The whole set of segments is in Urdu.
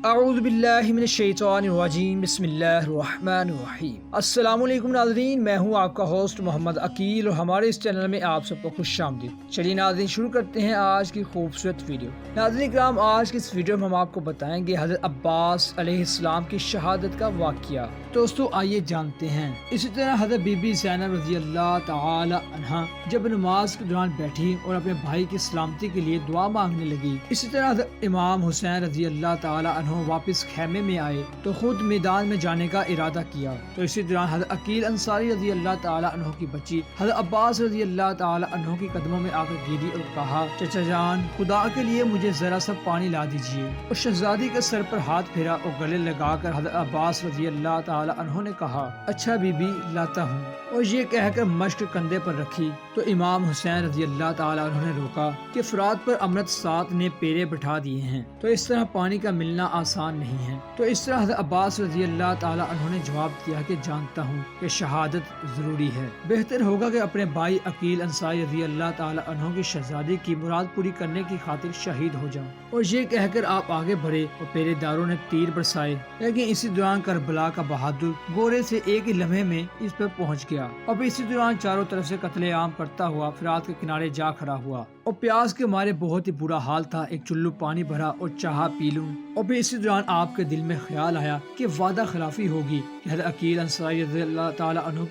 اعوذ باللہ من الشیطان الرجیم بسم اللہ الرحمن الرحیم۔ السلام علیکم ناظرین، میں ہوں آپ کا ہوسٹ محمد عقیل اور ہمارے اس چینل میں آپ سب کو خوش آمدید۔ چلیے ناظرین، شروع کرتے ہیں آج کی خوبصورت ویڈیو۔ ناظرین کرام، آج کی اس ویڈیو میں ہم آپ کو بتائیں گے حضرت عباس علیہ السلام کی شہادت کا واقعہ۔ دوستو آئیے جانتے ہیں۔ اسی طرح حضرت بی بی زینب رضی اللہ تعالی عنہا جب نماز کے دوران بیٹھی اور اپنے بھائی کی سلامتی کے لیے دعا مانگنے لگی، اسی طرح حضرت امام حسین رضی اللہ تعالی عنہ واپس خیمے میں آئے تو خود میدان میں جانے کا ارادہ کیا، تو اسی دوران حضرت عقیل انصاری رضی اللہ تعالی عنہ کی بچی حضرت عباس رضی اللہ تعالی عنہ کی قدموں میں آ کر گری اور کہا، چچا جان، خدا کے لیے مجھے ذرا سا پانی لا دیجیے۔ اور شہزادی کے سر پر ہاتھ پھیرا اور گلے لگا کر حضرت عباس رضی اللہ تعالی عنہ نے کہا، اچھا بی بی، لاتا ہوں، اور یہ کہہ کر مشک کندھے پر رکھی تو امام حسین رضی اللہ تعالی عنہ نے روکا کہ فرات پر امرت ساتھ نے پیرے بٹھا دیے ہیں، تو اس طرح پانی کا ملنا آسان نہیں ہے۔ تو اس طرح حضرت عباس رضی اللہ تعالی عنہ نے جواب دیا کہ جانتا ہوں کہ شہادت ضروری ہے، بہتر ہوگا کہ اپنے بھائی عقیل انصاری رضی اللہ تعالی عنہ کی شہزادی کی مراد پوری کرنے کی خاطر شہید ہو جاؤں۔ اور یہ کہہ کر آپ آگے بڑھے اور پیرے داروں نے تیر برسائے، لیکن اسی دوران کربلا کا بہادر گورے سے ایک ہی لمحے میں اس پر پہنچ گیا اور اسی دوران چاروں طرف سے قتل عام کرتا ہوا فرات کے کنارے جا کھڑا ہوا اور پیاس کے مارے بہت ہی برا حال تھا۔ ایک چلو پانی بھرا اور چاہا پی لوں، اور پھر اسی دوران آپ کے دل میں خیال آیا کہ وعدہ خلافی ہوگی کہ حضرت عقیل انصاری رضی اللہ تعالی عنہ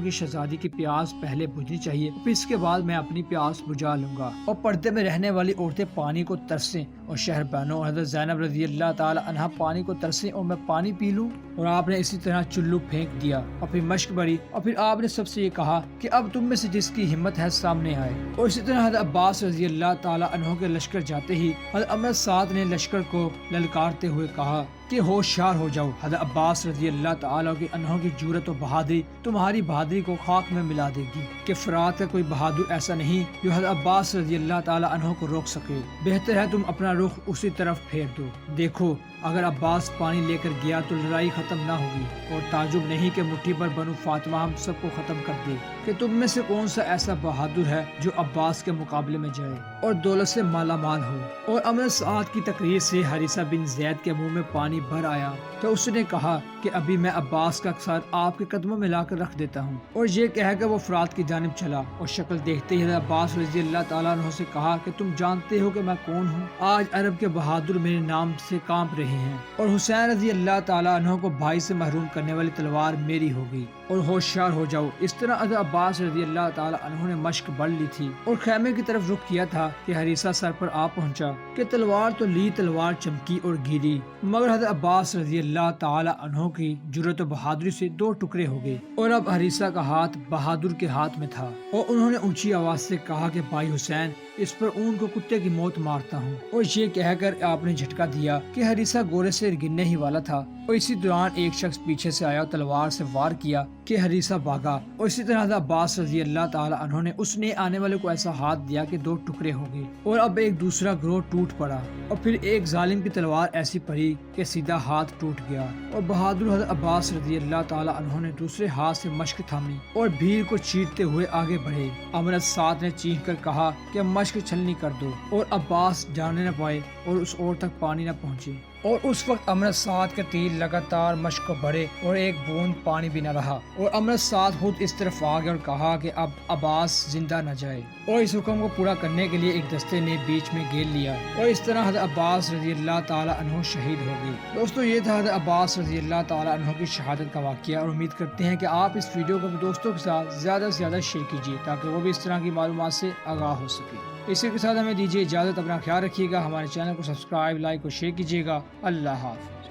کی شہزادی کی پیاس پہلے بجھنی چاہیے، پھر اس کے بعد میں اپنی پیاس بجھا لوں گا۔ اور پردے میں رہنے والی عورتیں پانی کو ترسیں اور شہر بانو حضرت زینب رضی اللہ تعالی عنہ پانی کو ترسیں اور میں پانی پی لوں۔ اور آپ نے اسی طرح چلو پھینک دیا اور پھر مشک بری، اور پھر آپ نے سب سے یہ کہا کہ اب تم میں سے جس کی ہمت ہے سامنے آئے۔ اور اسی طرح حضرت عباس رضی اللہ تعالی عنہ کے لشکر جاتے ہی حضرت امر سعد نے لشکر کو للکارتے ہوئے کہا کہ ہوشیار ہو جاؤ، حضرت عباس رضی اللہ تعالی عنہ کی جرأت و بہادری تمہاری بہادری کو خاک میں ملا دے گی، کہ فرات کا کوئی بہادر ایسا نہیں جو حضرت عباس رضی اللہ تعالی عنہ کو روک سکے۔ بہتر ہے تم اپنا رخ اسی طرف پھیر دو، دیکھو اگر عباس پانی لے کر گیا تو لڑائی ختم نہ ہوگی، اور تعجب نہیں کہ مٹھی پر بنو فاطمہ ہم سب کو ختم کر دے، کہ تم میں سے کون سا ایسا بہادر ہے جو عباس کے مقابلے میں جائے اور دولت سے مالا مال ہو۔ اور امر سعد کی تقریر سے حارثہ بن زید کے منہ میں پانی بھر آیا تو اس نے کہا کہ ابھی میں عباس کا سر آپ کے قدموں میں لا کر رکھ دیتا ہوں۔ اور یہ کہہ کر وہ فرات کی جانب چلا اور شکل دیکھتے ہی حضرت عباس رضی اللہ تعالیٰ عنہ سے کہا کہ تم جانتے ہو کہ میں کون ہوں؟ آج عرب کے بہادر میرے نام سے کانپ رہے ہیں، اور حسین رضی اللہ تعالیٰ عنہ کو بھائی سے محروم کرنے والی تلوار میری ہو گئی، اور ہوشیار ہو جاؤ۔ اس طرح حضرت عباس رضی اللہ تعالیٰ عنہ نے مشق بڑھ لی تھی اور خیمے کی طرف رخ کیا تھا کہ حریثہ سر پر آ پہنچا کہ تلوار تو لی، تلوار چمکی اور گری، مگر حضرت عباس رضی اللہ تعالیٰ عنہ کی جرأت و بہادری سے دو ٹکڑے ہو گئے، اور اب حریثہ کا ہاتھ بہادر کے ہاتھ میں تھا، اور انہوں نے اونچی آواز سے کہا کہ بھائی حسین، اس پر اون کو کتے کی موت مارتا ہوں۔ اور یہ کہہ کر آپ نے جھٹکا دیا کہ حریثہ گورے سے گرنے ہی والا تھا، اور اسی دوران ایک شخص پیچھے سے آیا اور تلوار سے وار کیا کہ حریثہ بھاگا، اور اسی طرح حضرت عباس رضی اللہ تعالی عنہ نے اس نے آنے والے کو ایسا ہاتھ دیا کہ دو ٹکڑے ہو گئے، اور اب ایک دوسرا گروہ ٹوٹ پڑا، اور پھر ایک ظالم کی تلوار ایسی پڑی کہ سیدھا ہاتھ ٹوٹ گیا، اور بہادر حضرت عباس رضی اللہ تعالی عنہ نے دوسرے ہاتھ سے مشق تھامی اور بھیڑ کو چیرتے ہوئے آگے بڑھے۔ امر سعد نے چیخ کر کہا کہ مشق چھلنی کر دو، اور عباس جانے نہ پائے اور اس اور تک پانی نہ پہنچے، اور اس وقت امر سعد کے تیر لگاتار مشق کو بڑھے اور ایک بوند پانی بھی نہ رہا، اور امر سعد خود اس طرف آ گیا اور کہا کہ اب عباس زندہ نہ جائے، اور اس حکم کو پورا کرنے کے لیے ایک دستے نے بیچ میں گھیر لیا، اور اس طرح حضرت عباس رضی اللہ تعالی عنہ شہید ہو گئے۔ دوستو یہ تھا حضرت عباس رضی اللہ تعالی عنہ کی شہادت کا واقعہ، اور امید کرتے ہیں کہ آپ اس ویڈیو کو دوستوں کے ساتھ زیادہ سے زیادہ شیئر کیجیے تاکہ وہ بھی اس طرح کی معلومات سے آگاہ ہو سکے۔ اسی کے ساتھ ہمیں دیجیے اجازت، اپنا خیال رکھیے گا، ہمارے چینل کو سبسکرائب، لائک اور شیئر کیجیے گا۔ اللہ حافظ۔